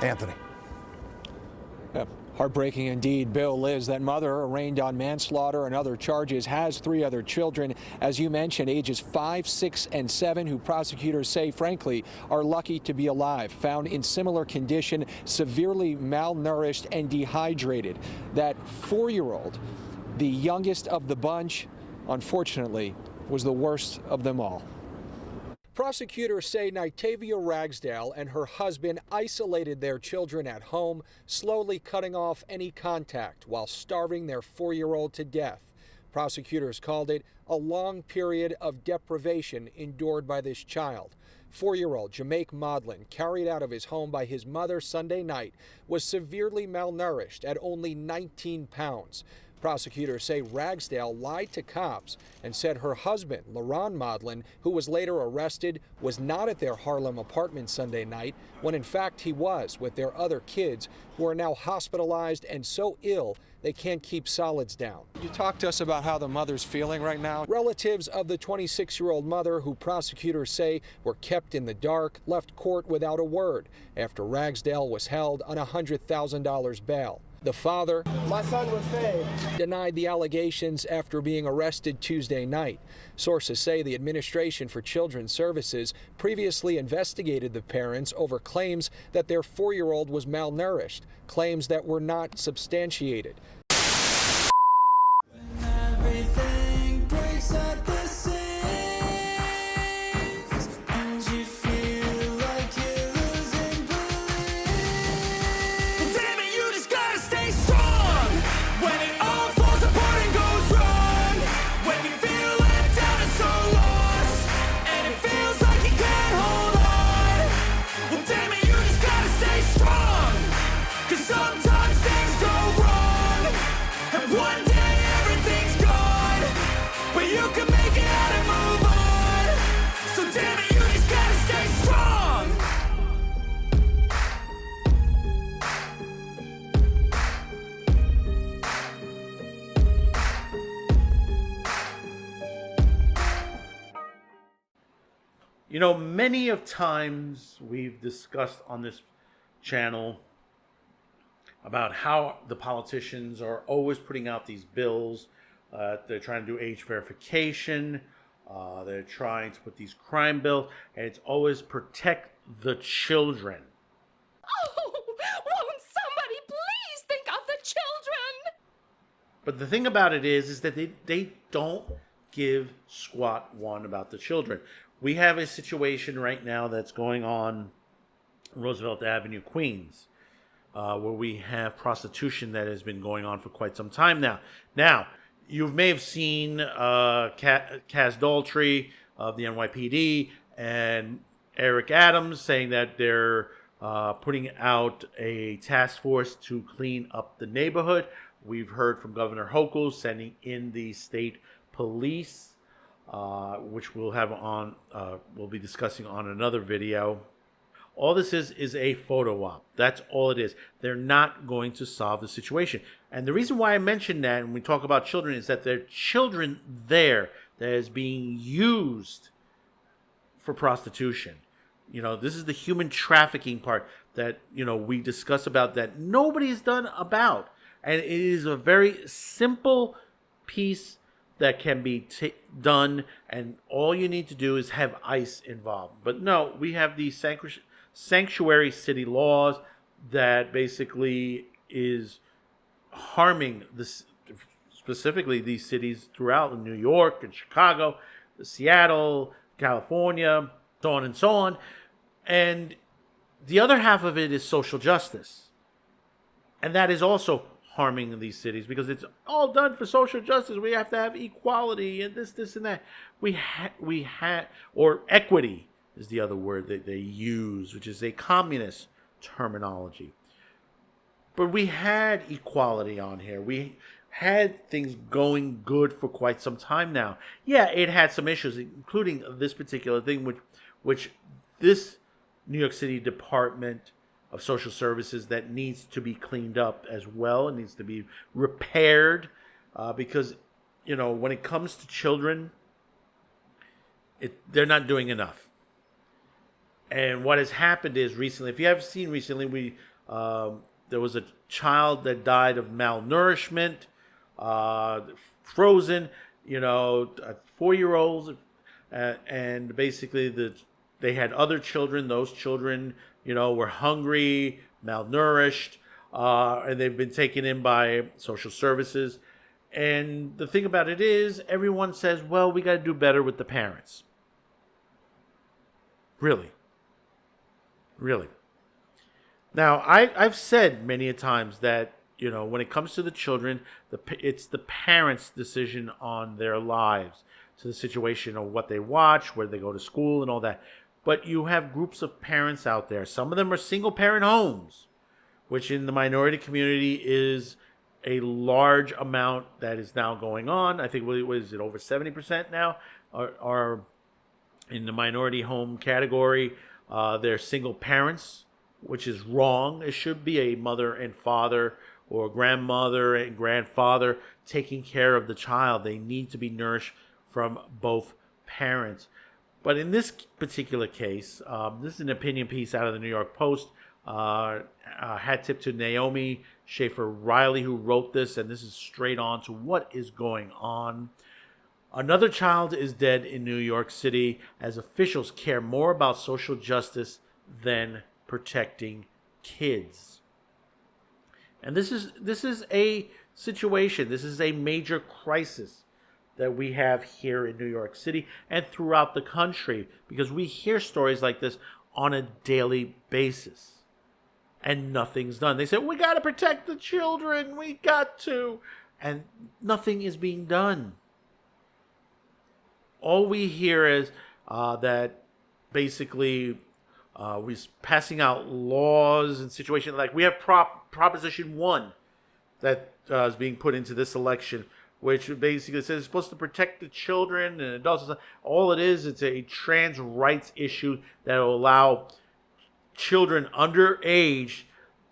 Anthony. Heartbreaking indeed. Bill, Liz, that mother arraigned on manslaughter and other charges has 3 other children, as you mentioned, ages 5, 6, and 7, who prosecutors say, frankly, are lucky to be alive, found in similar condition, severely malnourished and dehydrated. That 4-year-old, the youngest of the bunch, unfortunately, was the worst of them all. Prosecutors say Nitavia Ragsdale and her husband isolated their children at home, slowly cutting off any contact while starving their 4-year-old to death. Prosecutors called it a long period of deprivation endured by this child. 4-year-old Jamake Modlin, carried out of his home by his mother Sunday night, was severely malnourished at only 19 pounds. Prosecutors say Ragsdale lied to cops and said her husband, LaRon Modlin, who was later arrested, was not at their Harlem apartment Sunday night, when in fact he was with their other kids, who are now hospitalized and so ill they can't keep solids down. Could you talk to us about how the mother's feeling right now? Relatives of the 26-year-old mother, who prosecutors say were kept in the dark, left court without a word after Ragsdale was held on $100,000 bail. The father, my son was saved, denied the allegations after being arrested Tuesday night. Sources say the Administration for Children's Services previously investigated the parents over claims that their 4-year-old was malnourished, claims that were not substantiated. You know, many of times we've discussed on this channel about how the politicians are always putting out these bills. They're trying to do age verification. They're trying to put these crime bills, and it's always protect the children. Oh, won't somebody please think of the children? But the thing about it is that they don't give squat one about the children. We have a situation right now that's going on Roosevelt Avenue, Queens, where we have prostitution that has been going on for quite some time now. Now, you may have seen Cass Daltrey of the NYPD and Eric Adams saying that they're putting out a task force to clean up the neighborhood. We've heard from Governor Hochul sending in the state police, which we'll have on, we'll be discussing on another video. All this is a photo op. That's all it is. They're not going to solve the situation. And the reason why I mention that when we talk about children is that there are children there that is being used for prostitution. You know, this is the human trafficking part that, you know, we discuss about that nobody's done about. And it is a very simple piece that can be done, and all you need to do is have ICE involved. But no, we have these sanctuary city laws that basically is harming this, specifically these cities throughout New York and Chicago, Seattle, California, so on and so on. And the other half of it is social justice. And that is also harming these cities because it's all done for social justice. We have to have equality and this and that. We had, or equity is the other word that they use, which is a communist terminology. But we had equality on here. We had things going good for quite some time now. Yeah, it had some issues, including this particular thing, which this New York City Department of Social Services that needs to be cleaned up as well. It needs to be repaired because, you know, when it comes to children, they're not doing enough. And what has happened is recently, if you have seen recently, there was a child that died of malnourishment, frozen, 4-year-olds, and basically they had other children. Those children, were hungry, malnourished, and they've been taken in by social services. And the thing about it is, everyone says, well, we got to do better with the parents. Really. Now, I've said many a times that, when it comes to the children, it's the parents' decision on their lives, to the situation of what they watch, where they go to school and all that. But you have groups of parents out there. Some of them are single-parent homes, which in the minority community is a large amount that is now going on. I think, what is it, over 70% now are in the minority home category. They're single parents, which is wrong. It should be a mother and father, or grandmother and grandfather taking care of the child. They need to be nourished from both parents. But in this particular case, this is an opinion piece out of the New York Post. Hat tip to Naomi Schaefer Riley, who wrote this, and this is straight on to what is going on. Another child is dead in New York City as officials care more about social justice than protecting kids. And this is a situation, this is a major crisis that we have here in New York City and throughout the country, because we hear stories like this on a daily basis. And nothing's done. They say, we got to protect the children. We got to. And nothing is being done. All we hear is that basically we're passing out laws and situations. Like we have Proposition 1 that is being put into this election, which basically says it's supposed to protect the children and adults. All it is, it's a trans rights issue that will allow children underage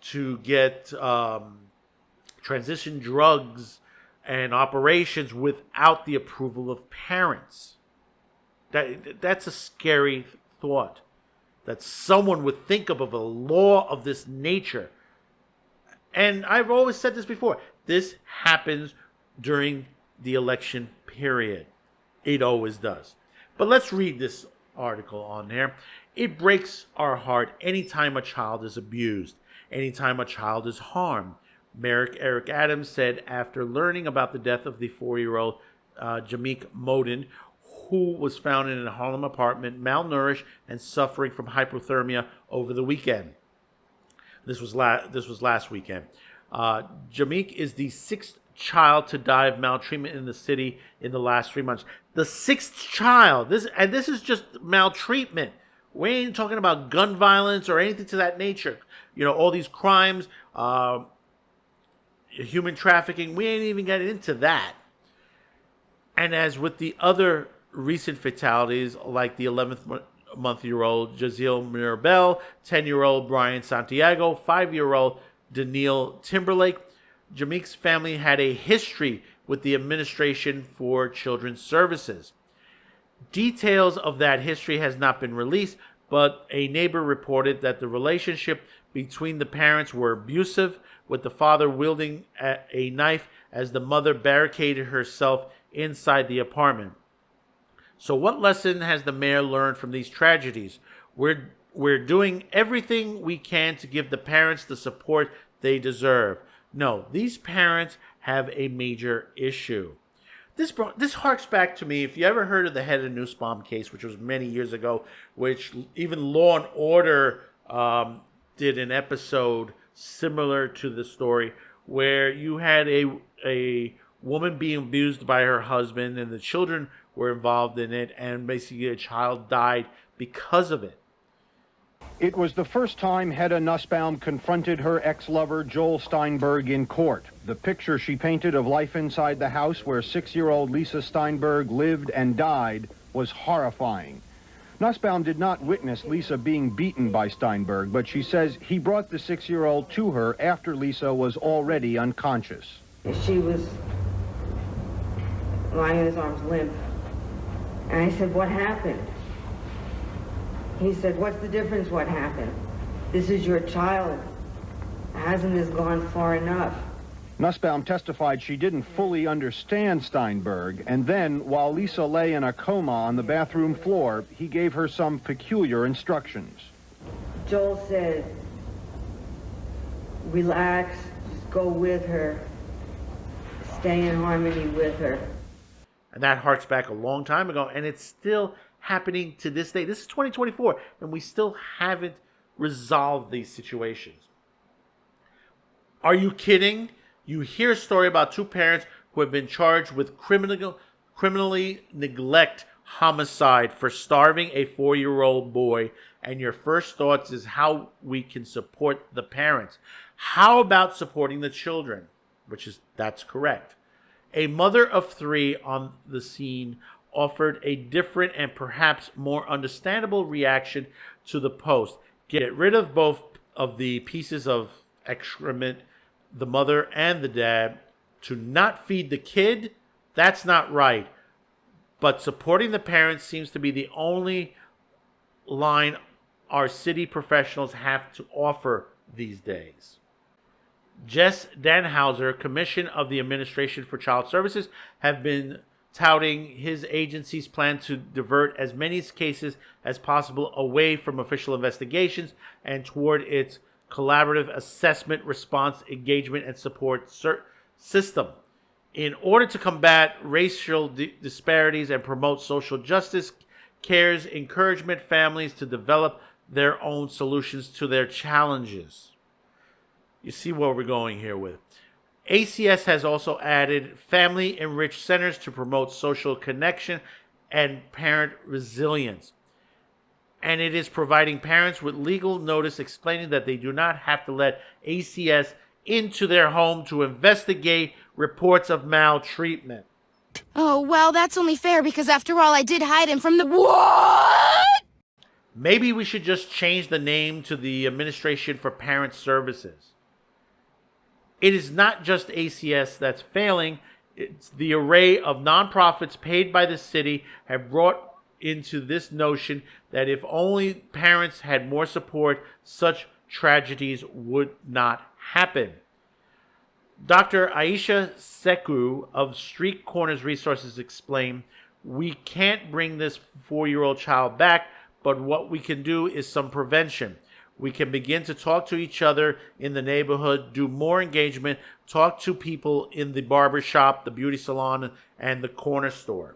to get transition drugs and operations without the approval of parents. That's a scary thought, that someone would think of a law of this nature. And I've always said this before. This happens during the election period. It always does. But let's read this article on there. It breaks our heart anytime a child is abused, anytime a child is harmed. Merrick Eric Adams said after learning about the death of the 4-year-old Jameek Moden, who was found in a Harlem apartment, malnourished and suffering from hypothermia over the weekend. This was last weekend. Jameek is the 6th child to die of maltreatment in the city in the last 3 months. The 6th child. This is just maltreatment. We ain't talking about gun violence or anything to that nature. All these crimes, human trafficking, we ain't even getting into that. And as with the other recent fatalities, like the 11-month-old Jaziel Mirabel, 10-year-old Brian Santiago, 5-year-old Daniil Timberlake, Jameek's family had a history with the Administration for Children's Services. Details of that history has not been released, but a neighbor reported that the relationship between the parents were abusive, with the father wielding a knife as the mother barricaded herself inside the apartment. So what lesson has the mayor learned from these tragedies? We're doing everything we can to give the parents the support they deserve. No, these parents have a major issue. This harks back to me, if you ever heard of the Hedda Nussbaum case, which was many years ago, which even Law and Order did an episode similar to the story, where you had a woman being abused by her husband, and the children were involved in it, and basically a child died because of it. It was the first time Hedda Nussbaum confronted her ex-lover Joel Steinberg in court. The picture she painted of life inside the house where 6-year-old Lisa Steinberg lived and died was horrifying. Nussbaum did not witness Lisa being beaten by Steinberg, but she says he brought the 6-year-old to her after Lisa was already unconscious. She was lying in his arms limp. And I said, "What happened?" He said, what's the difference what happened? This is your child. Hasn't this gone far enough? Nussbaum testified she didn't fully understand Steinberg, and then, while Lisa lay in a coma on the bathroom floor, he gave her some peculiar instructions. Joel said, relax, just go with her, stay in harmony with her. And that harks back a long time ago, and it's still happening to this day. This is 2024, and we still haven't resolved these situations. Are you kidding? You hear a story about two parents who have been charged with criminally neglect homicide for starving a 4-year-old boy, and your first thoughts is how we can support the parents. How about supporting the children? That's correct. A mother of 3 on the scene offered a different and perhaps more understandable reaction to the post. Get rid of both of the pieces of excrement, the mother and the dad. To not feed the kid, that's not right. But supporting the parents seems to be the only line our city professionals have to offer these days. Jess Danhauser, Commission of the Administration for Child Services, have been touting his agency's plan to divert as many cases as possible away from official investigations and toward its collaborative assessment, response, engagement, and support system. In order to combat racial disparities and promote social justice, CARES encouragement families to develop their own solutions to their challenges. You see where we're going here with. ACS has also added family-enriched centers to promote social connection and parent resilience. And it is providing parents with legal notice explaining that they do not have to let ACS into their home to investigate reports of maltreatment. Oh, well, that's only fair because after all, I did hide him from the... What? Maybe we should just change the name to the Administration for Parent Services. It is not just ACS that's failing. It's the array of nonprofits paid by the city have brought into this notion that if only parents had more support, such tragedies would not happen. Dr. Aisha Sekou of Street Corners Resources explained, we can't bring this 4-year-old child back, but what we can do is some prevention. We can begin to talk to each other in the neighborhood, do more engagement, talk to people in the barber shop, the beauty salon, and the corner store.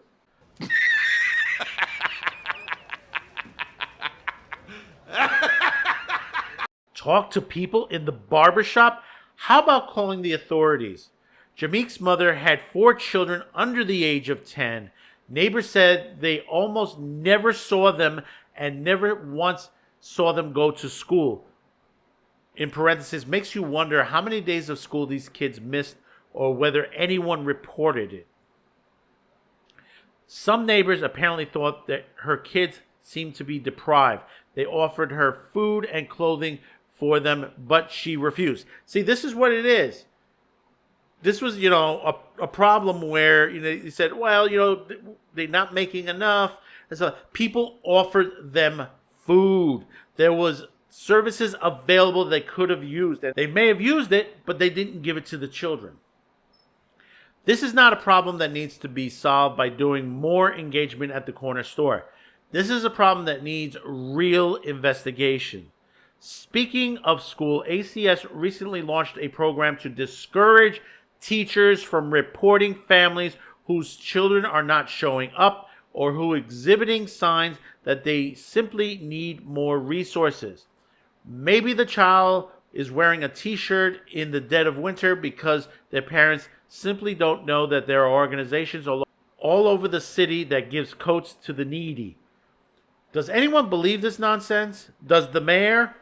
Talk to people in the barber shop? How about calling the authorities? Jameek's mother had 4 children under the age of 10. Neighbors said they almost never saw them and never once saw them go to school. In parentheses, makes you wonder how many days of school these kids missed or whether anyone reported it. Some neighbors apparently thought that her kids seemed to be deprived. They offered her food and clothing for them, but she refused. See, this is what it is. This was, a problem where, you said, well, they're not making enough. And so people offered them food. There was services available they could have used. And they may have used it, but they didn't give it to the children. This is not a problem that needs to be solved by doing more engagement at the corner store. This is a problem that needs real investigation. Speaking of school, ACS recently launched a program to discourage teachers from reporting families whose children are not showing up or who are exhibiting signs that they simply need more resources. Maybe the child is wearing a t-shirt in the dead of winter because their parents simply don't know that there are organizations all over the city that gives coats to the needy. Does anyone believe this nonsense? Does the mayor?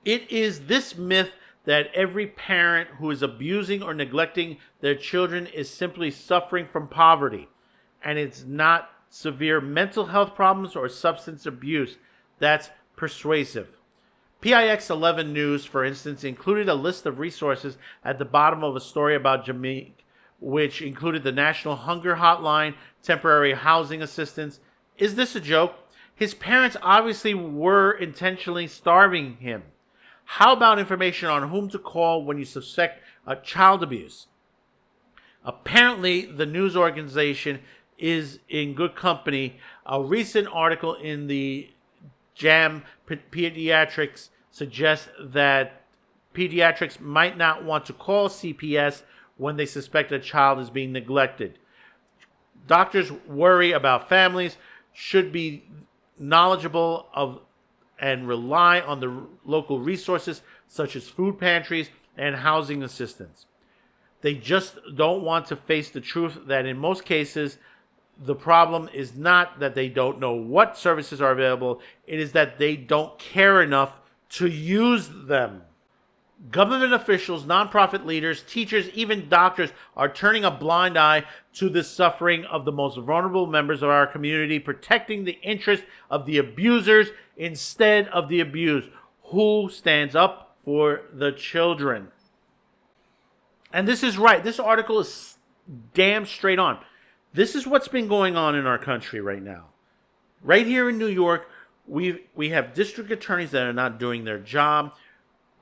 It is this myth that every parent who is abusing or neglecting their children is simply suffering from poverty, and it's not severe mental health problems or substance abuse that's persuasive. PIX 11 News, for instance, included a list of resources at the bottom of a story about Jameek, which included the National Hunger Hotline, temporary housing assistance. Is this a joke? His parents obviously were intentionally starving him. How about information on whom to call when you suspect child abuse? Apparently, the news organization is in good company. A recent article in the JAM Pediatrics suggests that pediatrics might not want to call CPS when they suspect a child is being neglected. Doctors worry about families, should be knowledgeable of and rely on the local resources such as food pantries and housing assistance. They just don't want to face the truth that in most cases, the problem is not that they don't know what services are available, it is that they don't care enough to use them. Government officials, nonprofit leaders, teachers, even doctors are turning a blind eye to the suffering of the most vulnerable members of our community, protecting the interests of the abusers instead of the abused. Who stands up for the children? And this is right. This article is damn straight on. This is what's been going on in our country right now. Right here in New York, we have district attorneys that are not doing their job.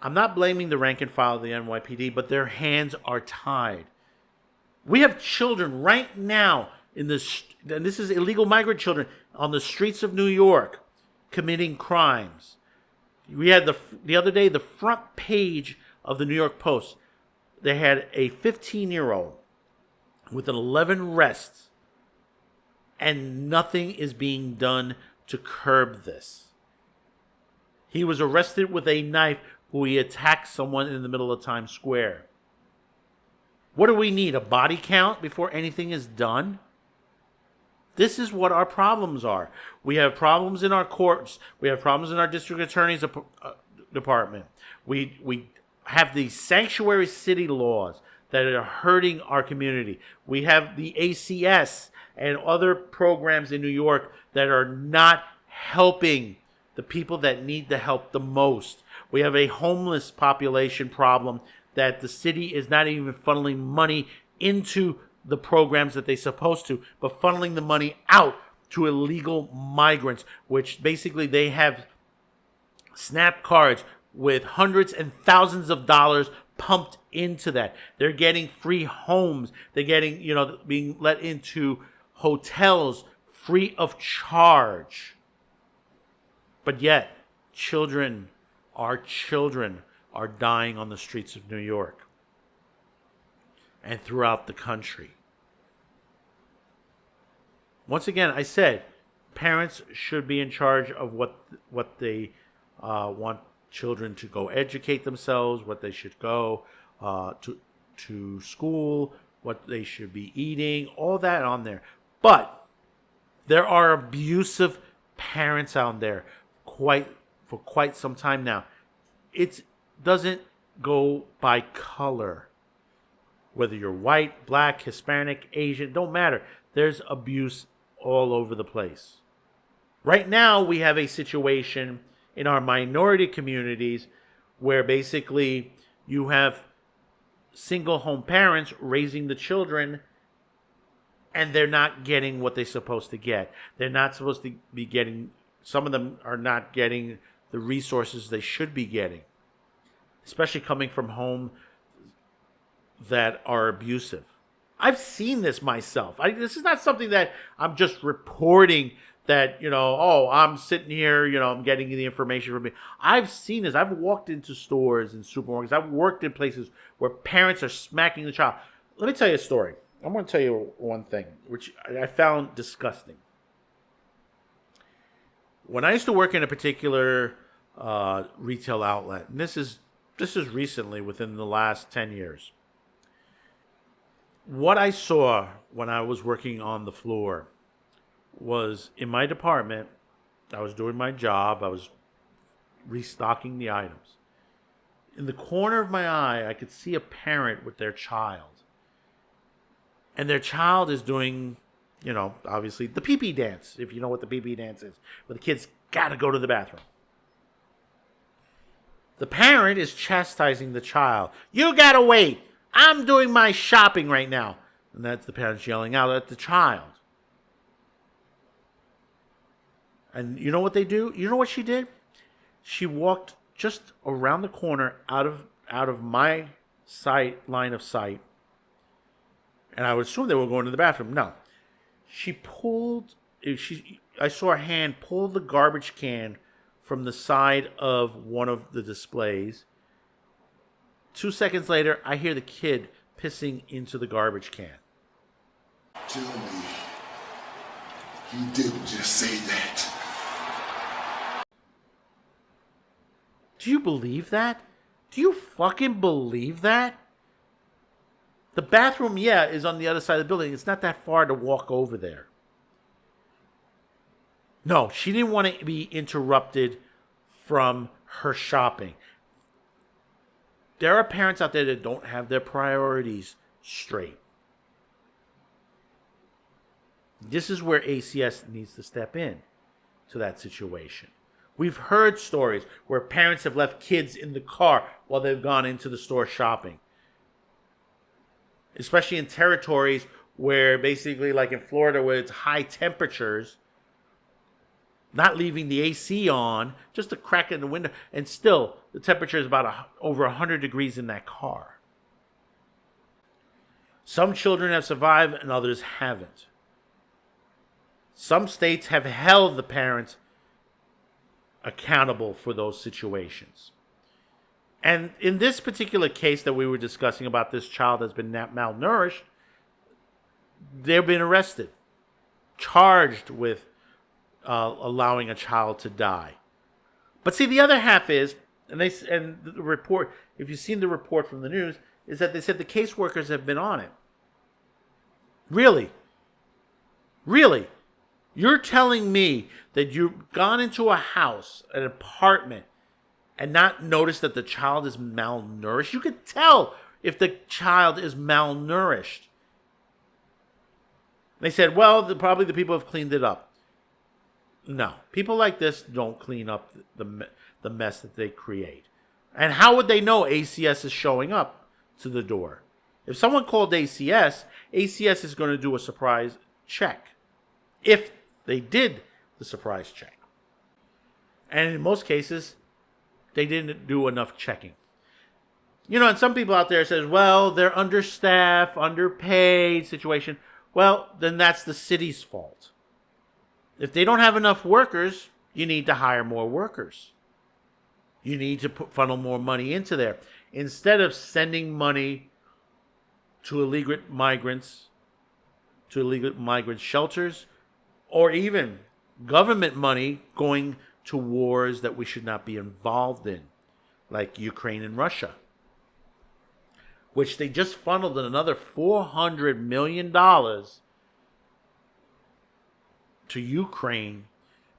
I'm not blaming the rank and file of the NYPD, but their hands are tied. We have children right now and this is illegal migrant children on the streets of New York committing crimes. We had the other day the front page of the New York Post. They had a 15-year-old with 11 arrests, and nothing is being done to curb this. He was arrested with a knife when he attacked someone in the middle of Times Square. What do we need? A body count before anything is done? This is what our problems are. We have problems in our courts. We have problems in our district attorney's department. We have these sanctuary city laws that are hurting our community. We have the ACS and other programs in New York that are not helping the people that need the help the most. We have a homeless population problem that the city is not even funneling money into the programs that they're supposed to, but funneling the money out to illegal migrants, which basically they have SNAP cards with hundreds and thousands of dollars pumped into that. They're getting free homes. They're getting, being let into hotels free of charge. But yet, our children are dying on the streets of New York and throughout the country. Once again, I said, parents should be in charge of what they want children to go educate themselves, what they should go to school, what they should be eating, all that on there. But there are abusive parents out there for quite some time now. It doesn't go by color. Whether you're white, black, Hispanic, Asian, don't matter. There's abuse all over the place. Right now, we have a situation in our minority communities where basically you have single home parents raising the children and they're not getting what they're supposed to get. They're not supposed to be getting, some of them are not getting the resources they should be getting, especially coming from home that are abusive. I've seen this myself. This is not something that I'm just reporting that, I'm sitting here, I'm getting the information from me. I've seen this. I've walked into stores and supermarkets. I've worked in places where parents are smacking the child. Let me tell you a story. I'm going to tell you one thing, which I found disgusting. When I used to work in a particular retail outlet, and this is recently, within the last 10 years, what I saw when I was working on the floor was in my department, I was doing my job, I was restocking the items. In the corner of my eye, I could see a parent with their child. And their child is doing, obviously the pee-pee dance, if you know what the pee-pee dance is, where the kids got to go to the bathroom. The parent is chastising the child. You got to wait. I'm doing my shopping right now. And that's the parents yelling out at the child. And you know what they do? You know what she did? She walked just around the corner out of my line of sight. And I would assume they were going to the bathroom. No. I saw her hand pull the garbage can from the side of one of the displays. 2 seconds later, I hear the kid pissing into the garbage can. Tell me, you didn't just say that. Do you believe that? Do you fucking believe that? The bathroom, yeah, is on the other side of the building. It's not that far to walk over there. No, she didn't want to be interrupted from her shopping. There are parents out there that don't have their priorities straight. This is where ACS needs to step in to that situation. We've heard stories where parents have left kids in the car while they've gone into the store shopping. Especially in territories where basically, like in Florida, where it's high temperatures, not leaving the AC on, just a crack in the window, and still the temperature is about over 100 degrees in that car. Some children have survived and others haven't. Some states have held the parents accountable for those situations. And in this particular case that we were discussing about this child that's been malnourished, they've been arrested, charged with allowing a child to die. But see, the other half is, and the report, if you've seen the report from the news, is that they said the caseworkers have been on it. Really? Really? You're telling me that you've gone into a house, an apartment, and not noticed that the child is malnourished? You could tell if the child is malnourished. They said, well, probably the people have cleaned it up. No. People like this don't clean up the mess that they create. And how would they know ACS is showing up to the door? If someone called ACS, ACS is going to do a surprise check. If they did the surprise check. And in most cases, they didn't do enough checking. You know, and some people out there says, well, they're understaffed, underpaid situation. Well, then that's the city's fault. If they don't have enough workers, you need to hire more workers. You need to funnel more money into there. Instead of sending money to illegal migrants shelters, or even government money going to wars that we should not be involved in, like Ukraine and Russia, which they just funneled another $400 million to Ukraine.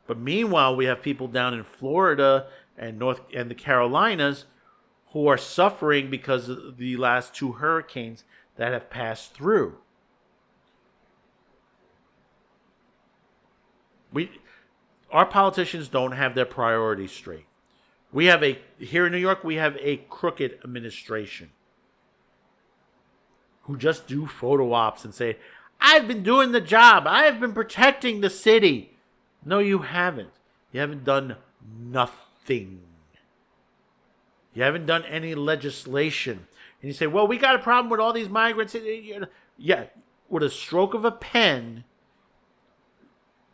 But meanwhile, we have people down in Florida and the Carolinas who are suffering because of the last two hurricanes that have passed through. Our politicians don't have their priorities straight. Here in New York, we have a crooked administration who just do photo ops and say, I've been doing the job. I have been protecting the city. No, you haven't. You haven't done nothing. You haven't done any legislation. And you say, well, we got a problem with all these migrants. Yeah, with a stroke of a pen,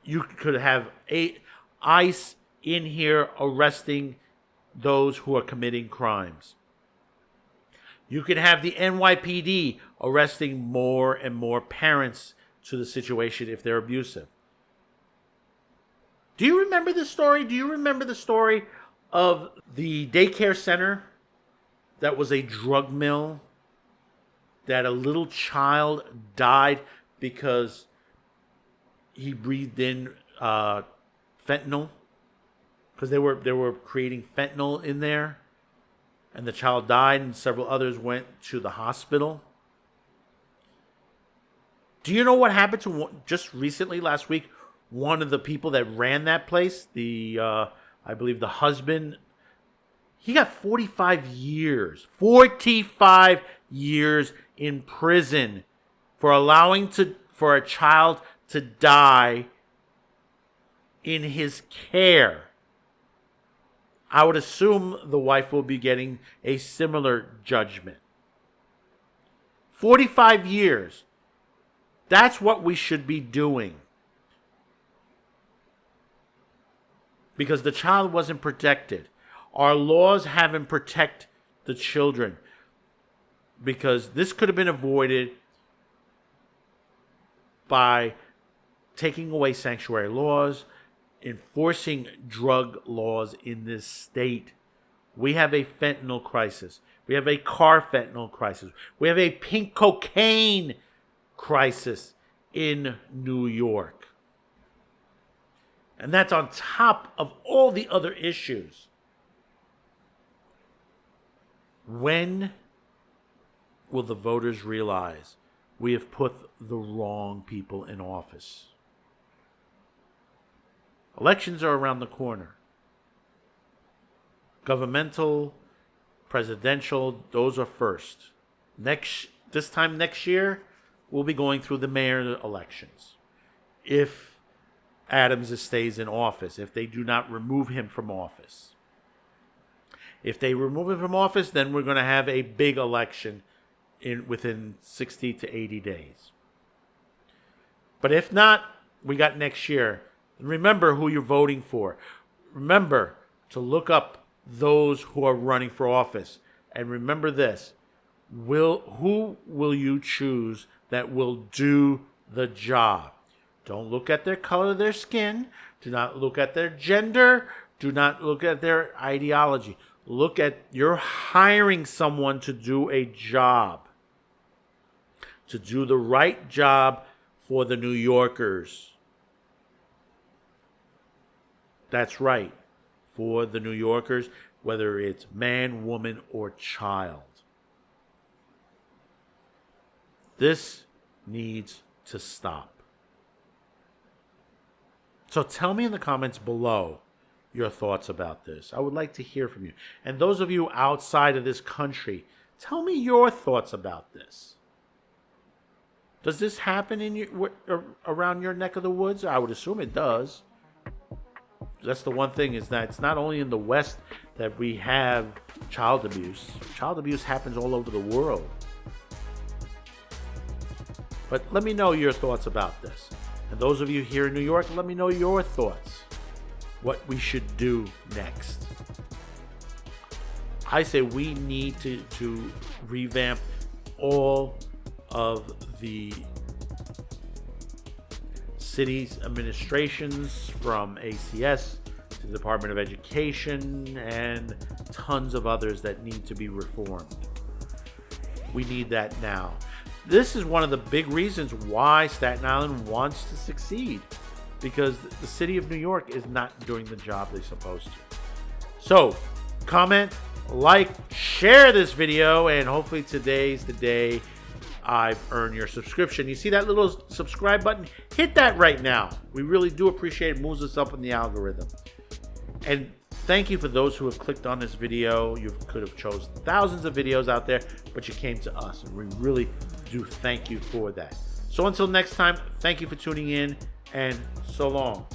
you could have ICE in here arresting those who are committing crimes. You could have the NYPD arresting more and more parents to the situation if they're abusive. Do you remember the story? Do you remember the story of the daycare center that was a drug mill, that a little child died because he breathed in fentanyl, because they were creating fentanyl in there, and the child died, and several others went to the hospital? Do you know what happened to just recently, last week, one of the people that ran that place? I believe the husband. He got 45 years. 45 years in prison for allowing for a child to die in his care. I would assume the wife will be getting a similar judgment. 45 years. That's what we should be doing. Because the child wasn't protected. Our laws haven't protected the children. Because this could have been avoided by taking away sanctuary laws, enforcing drug laws in this state. We have a fentanyl crisis. We have a carfentanil crisis. We have a pink cocaine crisis in New York. And that's on top of all the other issues. When will the voters realize we have put the wrong people in office? Elections are around the corner. Governmental, presidential, those are first. This time next year, we'll be going through the mayor elections. If Adams stays in office, if they do not remove him from office. If they remove him from office, then we're going to have a big election within 60 to 80 days. But if not, we got next year. And remember who you're voting for. Remember to look up those who are running for office. And remember this. Who will you choose that will do the job? Don't look at their color of their skin. Do not look at their gender. Do not look at their ideology. Look at, you're hiring someone to do a job. To do the right job for the New Yorkers. That's right. For the New Yorkers, whether it's man, woman, or child. This needs to stop. So tell me in the comments below your thoughts about this. I would like to hear from you. And those of you outside of this country, tell me your thoughts about this. Does this happen around your neck of the woods? I would assume it does. That's the one thing, is that it's not only in the West that we have child abuse. Child abuse happens all over the world. But let me know your thoughts about this. And those of you here in New York, let me know your thoughts. What we should do next. I say we need to revamp all of the city's administrations, from ACS to the Department of Education and tons of others that need to be reformed. We need that now. This is one of the big reasons why Staten Island wants to succeed, because the city of New York is not doing the job they're supposed to. So, comment, like, share this video, and hopefully today's the day I've earned your subscription. You see that little subscribe button? Hit that right now. We really do appreciate it. Moves us up in the algorithm. And thank you for those who have clicked on this video. You could have chose thousands of videos out there, but you came to us, and we really do thank you for that. So until next time, thank you for tuning in, and so long.